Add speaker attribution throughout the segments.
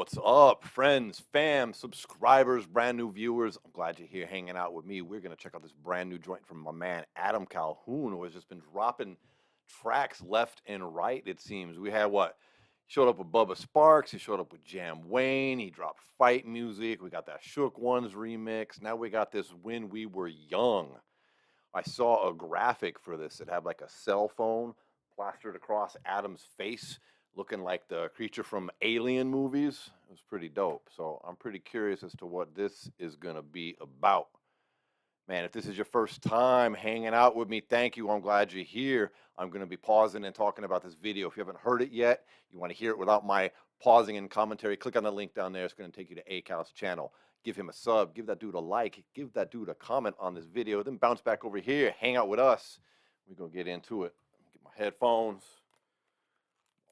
Speaker 1: What's up, friends, fam, subscribers, brand new viewers? I'm glad you're here hanging out with me. We're going to check out this brand new joint from my man, Adam Calhoun, who has just been dropping tracks left and right, it seems. We had what? He showed up with Bubba Sparks. He showed up with Jam Wayne. He dropped fight music. We got that Shook Ones remix. Now we got this When We Were Young. I saw a graphic for this. It had like a cell phone plastered across Adam's face, looking like the creature from Alien movies. It was pretty dope. So I'm pretty curious as to what this is going to be about. Man, if this is your first time hanging out with me, thank you. I'm glad you're here. I'm going to be pausing and talking about this video. If you haven't heard it yet, you want to hear it without my pausing and commentary, click on the link down there. It's going to take you to ACal's channel. Give him a sub, give that dude a like, give that dude a comment on this video, then bounce back over here, hang out with us. We're going to get into it. Get my headphones.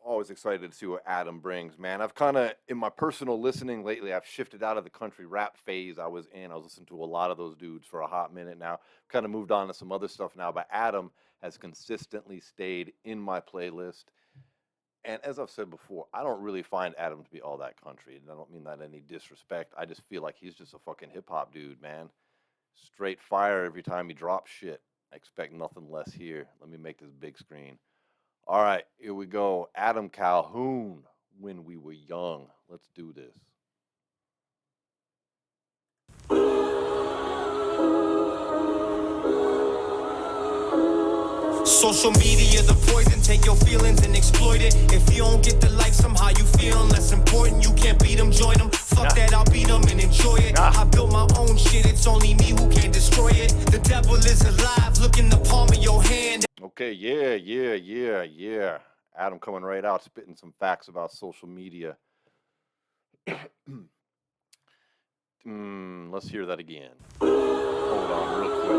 Speaker 1: Always excited to see what Adam brings, man. I've kind of, in my personal listening lately, I've shifted out of the country rap phase I was in. I was listening to a lot of those dudes for a hot minute now. Kind of moved on to some other stuff now, but Adam has consistently stayed in my playlist. And as I've said before, I don't really find Adam to be all that country. And I don't mean that any disrespect. I just feel like he's just a fucking hip-hop dude, man. Straight fire every time he drops shit. I expect nothing less here. Let me make this big screen. All right, here we go. Adam Calhoun, When We Were Young. Let's do this.
Speaker 2: Social media, the poison, take your feelings and exploit it. If you don't get the like, somehow you feeling less important. You can't beat them, join them. Fuck that, I'll beat them and enjoy it. I built my own shit, it's only me who can destroy it. The devil is alive, look in the palm of your hand.
Speaker 1: Okay, yeah. Adam coming right out, spitting some facts about social media. Let's hear that again. Hold on real quick.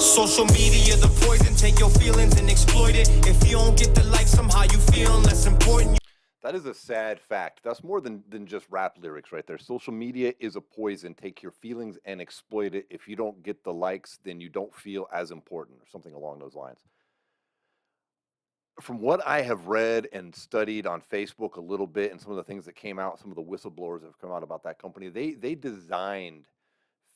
Speaker 2: Social media, the poison, take your feelings and exploit it. If you don't get the like, somehow you feeling less important.
Speaker 1: That is a sad fact. That's more than just rap lyrics right there. Social media is a poison. Take your feelings and exploit it. If you don't get the likes, then you don't feel as important, or something along those lines. From what I have read and studied on Facebook a little bit, and some of the things that came out, some of the whistleblowers that have come out about that company, they designed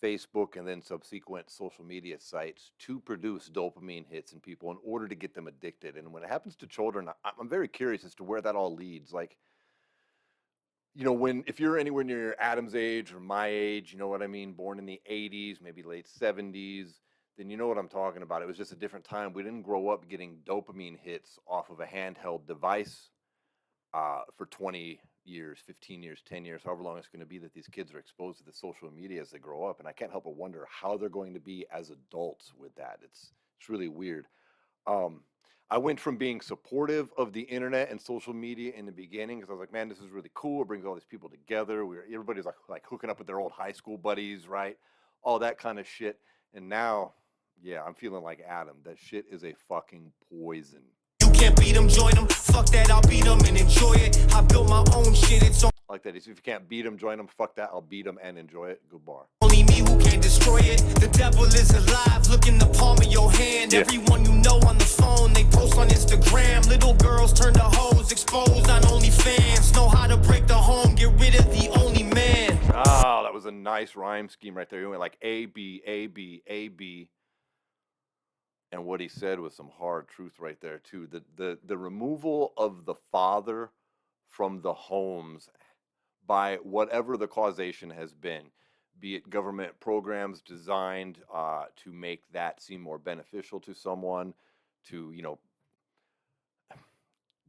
Speaker 1: Facebook and then subsequent social media sites to produce dopamine hits in people in order to get them addicted. And when it happens to children, I'm very curious as to where that all leads. Like, you know, if you're anywhere near Adam's age or my age, you know what I mean, born in the 80s, maybe late 70s, then you know what I'm talking about. It was just a different time. We didn't grow up getting dopamine hits off of a handheld device for 20 years, 15 years, 10 years, however long it's going to be that these kids are exposed to the social media as they grow up. And I can't help but wonder how they're going to be as adults with that. It's really weird. I went from being supportive of the internet and social media in the beginning because I was like, man, this is really cool. It brings all these people together. Everybody's like hooking up with their old high school buddies, right? All that kind of shit. And now, yeah, I'm feeling like Adam. That shit is a fucking poison.
Speaker 2: You can't beat them, join them. Fuck that, I'll beat them and enjoy it. I built my own shit, it's
Speaker 1: like that. If you can't beat them, join them. Fuck that, I'll beat them and enjoy it. Good bar.
Speaker 2: only me who can destroy it. The devil is alive, look in the palm of your hand.
Speaker 1: Yeah.
Speaker 2: Everyone you know on the phone, they post on Instagram. Little girls turn to hoes, exposed on OnlyFans. Know how to break the home, get rid of the only man.
Speaker 1: Oh, that was a nice rhyme scheme right there. He went like A, B, A, B, A, B. And what he said was some hard truth right there too. The removal of the father from the homes by whatever the causation has been, be it government programs designed to make that seem more beneficial to someone, to, you know,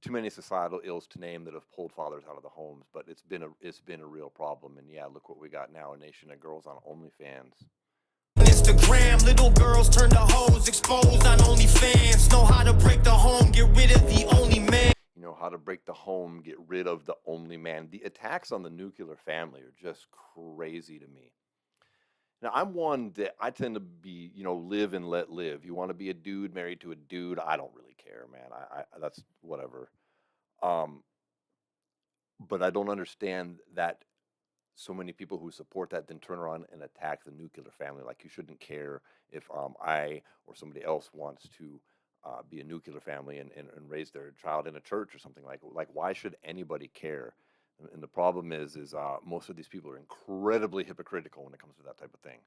Speaker 1: too many societal ills to name that have pulled fathers out of the homes, but it's been a real problem. And yeah, look what we got now, a nation of girls on OnlyFans.
Speaker 2: Instagram, little girls turn to hoes, exposed on OnlyFans. Know how to break the home, get rid of the only man.
Speaker 1: You know how to break the home, get rid of the only man. The attacks on the nuclear family are just crazy to me. Now, I'm one that I tend to be, you know, live and let live. You want to be a dude married to a dude, I don't really care, man. I that's whatever. But I don't understand that so many people who support that then turn around and attack the nuclear family. Like, you shouldn't care if I or somebody else wants to be a nuclear family and raise their child in a church or something like why should anybody care? And the problem is most of these people are incredibly hypocritical when it comes to that type of thing.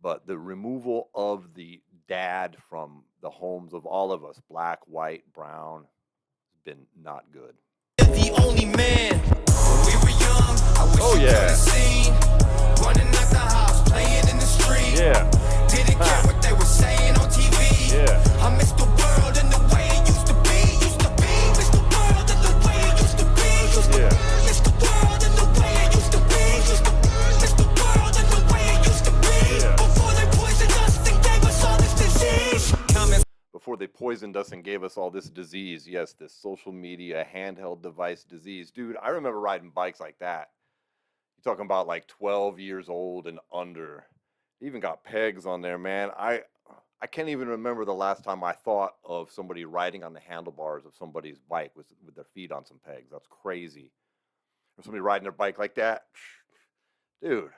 Speaker 1: But the removal of the dad from the homes of all of us, black, white, brown, has been not good.
Speaker 2: The only man. When we were young, I wish
Speaker 1: Oh,
Speaker 2: you
Speaker 1: yeah.
Speaker 2: could have seen. Running out the house, playing in the street.
Speaker 1: Yeah.
Speaker 2: Didn't care what they were saying on TV.
Speaker 1: Yeah.
Speaker 2: I miss the world and the way it used to be. Used to be. Miss the world and the way it used to be. Used to
Speaker 1: Yeah.
Speaker 2: miss the world and the way it used to be. Used to miss the world and the way it used to be.
Speaker 1: Yeah.
Speaker 2: Before they poisoned us and gave us all this disease. Comments.
Speaker 1: Before they poisoned us and gave us all this disease. Yes, this social media handheld device disease. Dude, I remember riding bikes like that. You're talking about like 12 years old and under. Even got pegs on there, man. I can't even remember the last time I thought of somebody riding on the handlebars of somebody's bike with their feet on some pegs. That's crazy. Or somebody riding their bike like that. Dude,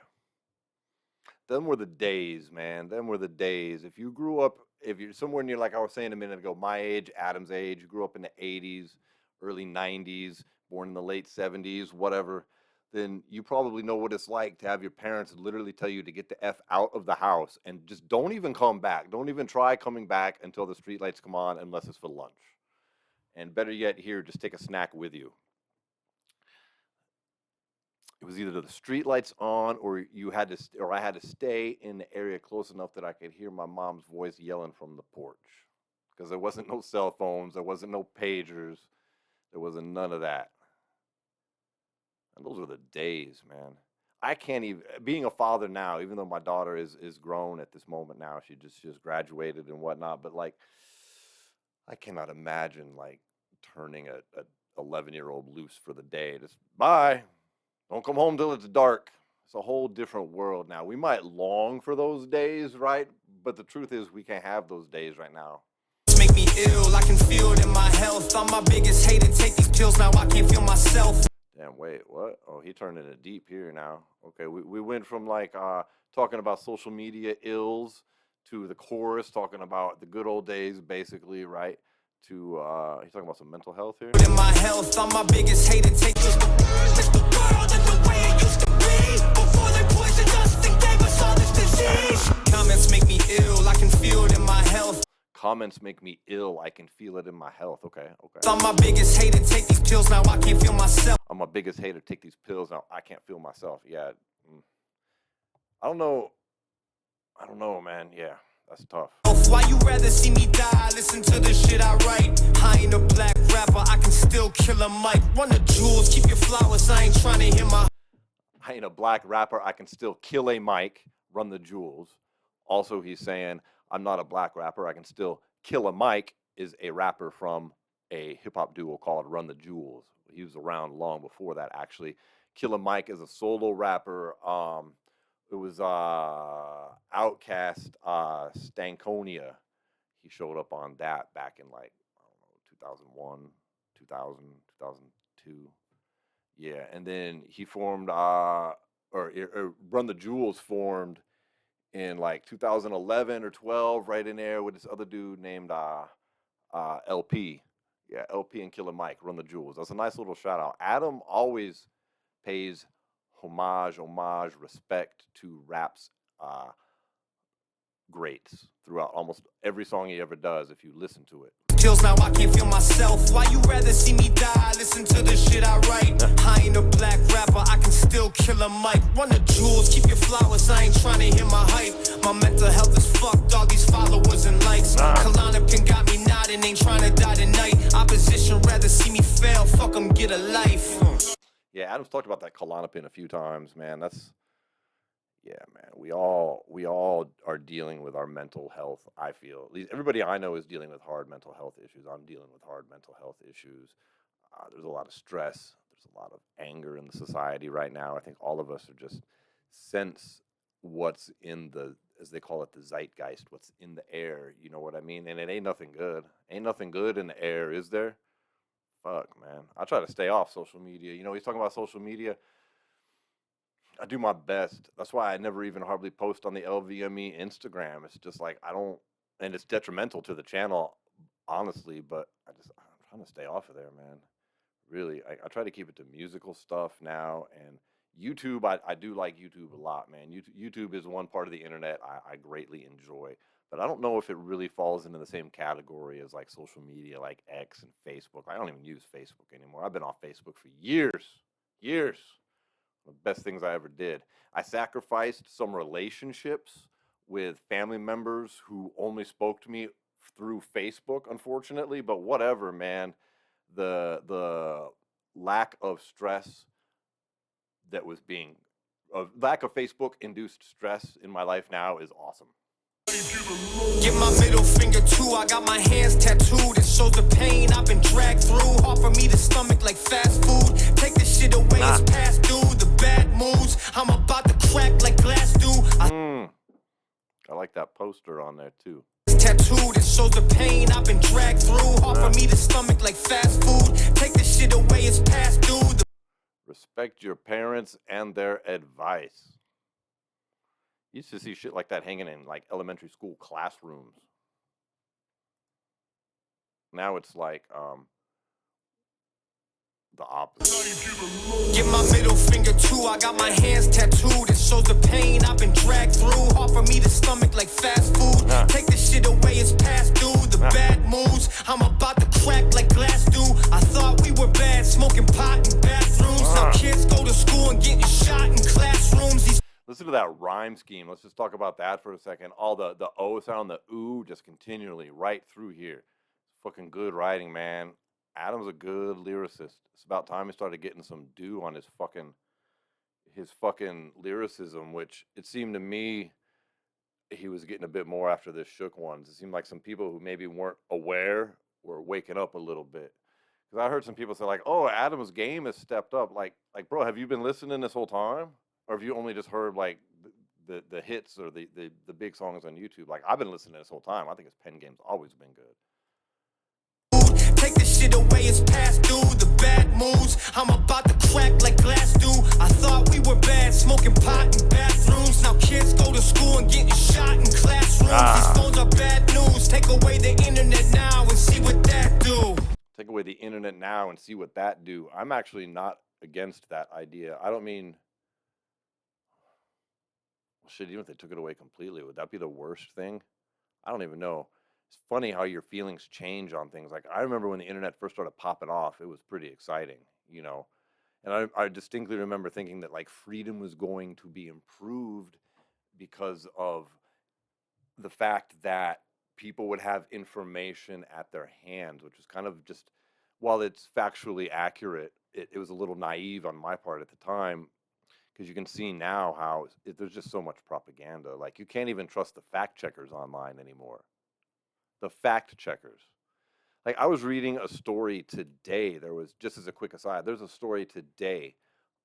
Speaker 1: them were the days, man. Them were the days. If you grew up, if you're somewhere near, like I was saying a minute ago, my age, Adam's age, you grew up in the 80s, early 90s, born in the late 70s, whatever, then you probably know what it's like to have your parents literally tell you to get the F out of the house and just don't even come back. Don't even try coming back until the streetlights come on unless it's for lunch. And better yet, here, just take a snack with you. It was either the streetlights on or I had to stay in the area close enough that I could hear my mom's voice yelling from the porch. Because there wasn't no cell phones, there wasn't no pagers, there wasn't none of that. And those were the days, man. I can't even, being a father now, even though my daughter is grown at this moment now, she just graduated and whatnot, but like, I cannot imagine like turning a 11-year-old loose for the day. Just bye. Don't come home till it's dark. It's a whole different world now. We might long for those days, right? But the truth is we can't have those days right now.
Speaker 2: Make me ill, I can feel it in my health. I'm my biggest hater, take these pills, now I can't feel myself.
Speaker 1: Damn, wait, what? Oh, he turned into deep here now. Okay, we went from like talking about social media ills to the chorus talking about the good old days, basically, right? To he's talking about some mental health here.
Speaker 2: In my health, I'm my biggest hater, take this. Miss the world and the way it used to be. Before they poisoned us and gave us all this disease. Comments make me ill, I can feel it in my health.
Speaker 1: Comments make me ill, I can feel it in my health. Okay.
Speaker 2: I'm my biggest hater, take these pills, now I can't feel myself.
Speaker 1: I'm my biggest hater, take these pills, now I can't feel myself. Yeah. I don't know, man. Yeah, that's tough.
Speaker 2: Why you rather see me die? Listen to the shit I write. I ain't a black rapper, I can still kill a mic. Run the jewels, keep your flowers, I ain't trying to hear my...
Speaker 1: I ain't a black rapper, I can still kill a mic, run the jewels. Also, he's saying, I'm not a black rapper, I can still kill a mic, is a rapper from a hip-hop duo called Run the Jewels. He was around long before that, actually. Killer Mike is a solo rapper. It was Outkast, Stankonia. He showed up on that back in like, I don't know, 2001, 2000, 2002. Yeah, and then he formed, or Run the Jewels formed in like 2011 or 12, right in there with this other dude named LP. Yeah, LP and Killer Mike, Run the Jewels. That's a nice little shout out. Adam always pays homage, respect to rap's greats throughout almost every song he ever does if you listen to it.
Speaker 2: Pills, now I can't feel myself. Why you rather see me die? Listen to the shit I write. I ain't a black rapper, I can still kill a mic. Run the jewels, keep your flowers, I ain't trying to hear my hype. My mental health is fucked, all these followers and likes. Klonopin got me nodding, ain't trying to die tonight. Opposition rather see me fail, fuck them, get a life.
Speaker 1: Yeah, Adam's talked about that Klonopin a few times, man. Yeah, man, we all are dealing with our mental health, I feel. At least everybody I know is dealing with hard mental health issues. I'm dealing with hard mental health issues. There's a lot of stress. There's a lot of anger in the society right now. I think all of us are just sense what's in the, as they call it, the zeitgeist, what's in the air, you know what I mean? And it ain't nothing good. Ain't nothing good in the air, is there? Fuck, man. I try to stay off social media. You know, he's talking about social media. I do my best. That's why I never even hardly post on the LVME Instagram. It's just like, I don't, and it's detrimental to the channel. honestly, but I'm trying to stay off of there, man. Really, I try to keep it to musical stuff now, and YouTube. I do like YouTube a lot, man. YouTube is one part of the internet I greatly enjoy, but I don't know if it really falls into the same category as like social media, like X and Facebook. I don't even use Facebook anymore. I've been off Facebook for years. The best things I ever did. I sacrificed some relationships with family members who only spoke to me through Facebook, unfortunately, but whatever, man. The lack of stress that was being lack of Facebook induced stress in my life now is awesome.
Speaker 2: Get my middle finger too, I got my hands tattooed. It shows the pain I've been dragged through. Hard for me to stomach like fast food. Take this shit away, it's past due. The bad moves, I'm about to crack like glass do.
Speaker 1: I like that poster on there too.
Speaker 2: Tattooed, it shows the pain I've been dragged through. Hard for me to stomach like fast food. Take this shit away, it's past due.
Speaker 1: Respect your parents and their advice. Used to see shit like that hanging in like elementary school classrooms. Now it's like the opposite.
Speaker 2: Get my middle finger too, I got my hands tattooed. It shows the pain I've been dragged through. Hard for me to stomach like fast food. Take this shit away, it's past due. The bad moves, I'm about to crack like glass do. I thought we were bad, smoking pot in bathrooms. Now kids go to school and getting shot in classrooms.
Speaker 1: Listen to that rhyme scheme. Let's just talk about that for a second. All the O sound, the ooh, just continually right through here. Fucking good writing, man. Adam's a good lyricist. It's about time he started getting some due on his fucking lyricism, which it seemed to me he was getting a bit more after this Shook ones. It seemed like some people who maybe weren't aware were waking up a little bit. Because I heard some people say like, "Oh, Adam's game has stepped up." Like, bro, have you been listening this whole time, or have you only just heard like the hits or the big songs on YouTube? Like, I've been listening this whole time. I think his pen game's always been good.
Speaker 2: Take this shit away, it's past due. The bad moves, I'm about to crack like glass do. I thought we were bad, smoking pot in bathrooms. Now kids go to school and getting shot in classrooms. These phones are bad news. Take away the internet now and see what that do.
Speaker 1: Take away the internet now and see what that do. I'm actually not against that idea. I don't mean, well, shit, even if they took it away completely, would that be the worst thing? I don't even know. It's funny how your feelings change on things. Like, I remember when the internet first started popping off, it was pretty exciting, you know? And I distinctly remember thinking that, like, freedom was going to be improved because of the fact that people would have information at their hands, which was kind of just, while it's factually accurate, it was a little naive on my part at the time, because you can see now how there's just so much propaganda. Like, you can't even trust the fact checkers online anymore. The fact checkers. Like, I was reading a story today. There was, just as a quick aside, there's a story today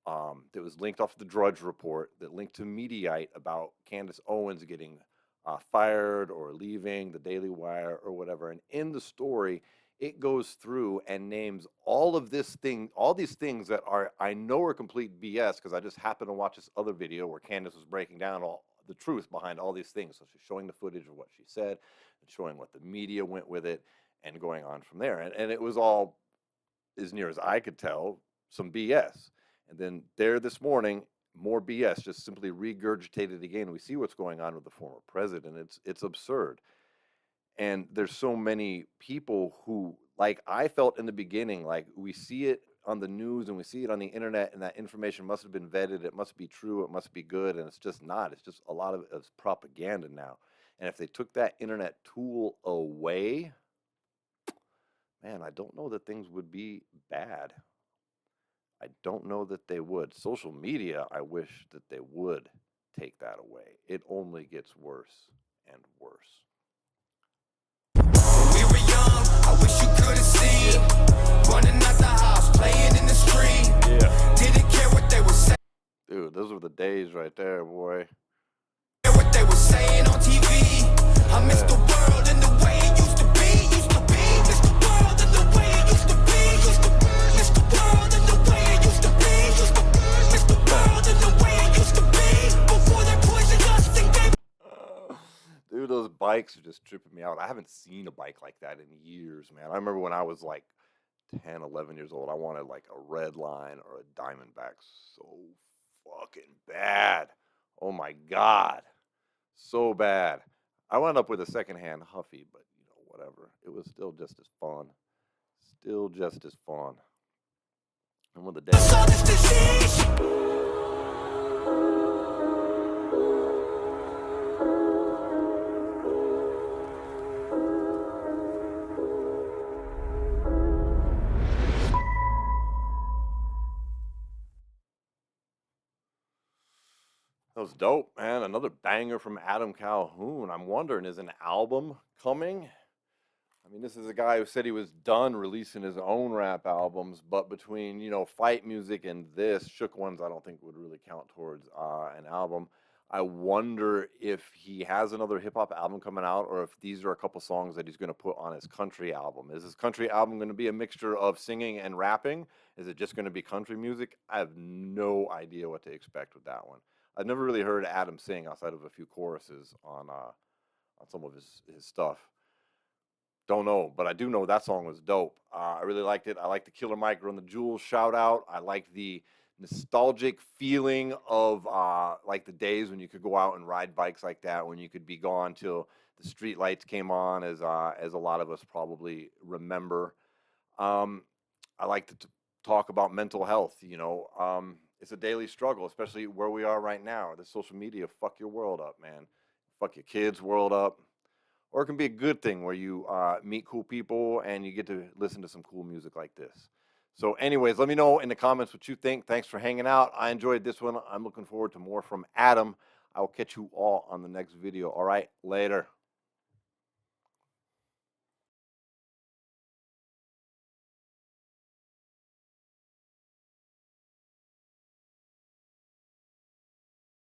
Speaker 1: that was linked off the Drudge Report that linked to Mediaite about Candace Owens getting fired or leaving the Daily Wire or whatever. And in the story, it goes through and names all these things that I know are complete BS, because I just happened to watch this other video where Candace was breaking down all the truth behind all these things. So she's showing the footage of what she said, and showing what the media went with it, and going on from there. And it was all, as near as I could tell, some BS. And then there this morning, more BS, just simply regurgitated again. We see what's going on with the former president. It's absurd. And there's so many people who, like I felt in the beginning, like we see it on the news and we see it on the internet, and that information must have been vetted. It must be true. It must be good. And it's just not. It's just a lot of it's propaganda now. And if they took that internet tool away, man, I don't know that things would be bad. I don't know that they would. Social media, I wish that they would take that away. It only gets worse and worse.
Speaker 2: When we were young, I wish you could have seen. Running out the house, playing in the street.
Speaker 1: Yeah.
Speaker 2: Didn't care what they were saying.
Speaker 1: Dude, those were the days right there, boy.
Speaker 2: What they were saying on TV. I miss the world and the way it used to be. Miss the world and the way it used to be. Miss the world and the way it used to be. Miss the world and the way it used to be. Before they poisoned us and gave.
Speaker 1: Dude, those bikes are just tripping me out. I haven't seen a bike like that in years, man. I remember when I was like 10, 11 years old, I wanted like a red line or a Diamondback so fucking bad. Oh my God. So bad. I wound up with a secondhand Huffy, but you know, whatever. It was still just as fun. Still just as fun. And when the day. That was dope, man. Another banger from Adam Calhoun. I'm wondering, is an album coming? I mean, this is a guy who said he was done releasing his own rap albums, but between, you know, fight music and this, Shook Ones, I don't think would really count towards an album. I wonder if he has another hip hop album coming out, or if these are a couple songs that he's going to put on his country album. Is his country album going to be a mixture of singing and rapping? Is it just going to be country music? I have no idea what to expect with that one. I've never really heard Adam sing outside of a few choruses on some of his stuff. Don't know, but I do know that song was dope. I really liked it. I like the Killer Mike Run the Jewels shout out. I like the nostalgic feeling of like the days when you could go out and ride bikes like that, when you could be gone till the street lights came on, as a lot of us probably remember. I like to talk about mental health. You know, it's a daily struggle, especially where we are right now. The social media fuck your world up, man. Fuck your kids' world up. Or it can be a good thing where you meet cool people and you get to listen to some cool music like this. So anyways, let me know in the comments what you think. Thanks for hanging out. I enjoyed this one. I'm looking forward to more from Adam. I will catch you all on the next video. All right, later.